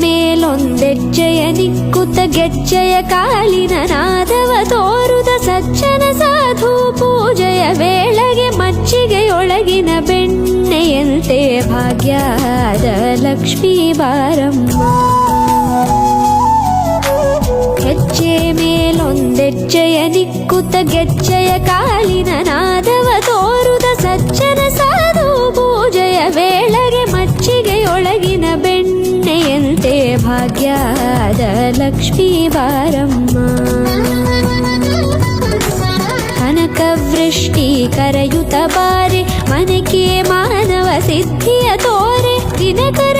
ಮೇಲೊಂದೆಜ್ಜೆಯ ನಿಕ್ಕುತ ಗೆಜ್ಜೆಯ ಕಾಲಿನ ನಾದವ ತೋರುದ ಸಜ್ಜನ ಸಾಧು ಪೂಜೆಯ ವೇಳೆಗೆ ಮಜ್ಜಿಗೆಯೊಳಗಿನ ಬೆಣ್ಣೆಯಂತೆ ಭಾಗ್ಯದ ಲಕ್ಷ್ಮೀ ಬಾರಮ್ಮ. ಹೆಜ್ಜೆ ಮೇಲೊಂದೆಜ್ಜೆಯ ನಿಕ್ಕುತ ಗೆಜ್ಜೆಯ ಕಾಲಿನ ನಾದವ ತೋರುದ ಸಜ್ಜನ ಸಾಧು ಪೂಜೆಯ ವೇಳೆಗೆ ಮಜ್ಜಿಗೆಯೊಳಗಿನ ಬೆಣ್ಣೆಯಂತೆ ಭಾಗ್ಯದ ಲಕ್ಷ್ಮೀ ಬಾರಮ್ಮ. ಕನಕವೃಷ್ಟಿ ಕರೆಯುತ್ತ ಬಾರೆ ಮನಕ್ಕೆ ಮಾನವ ಸಿದ್ಧಿಯ ತೋರೆ ದಿನಕರ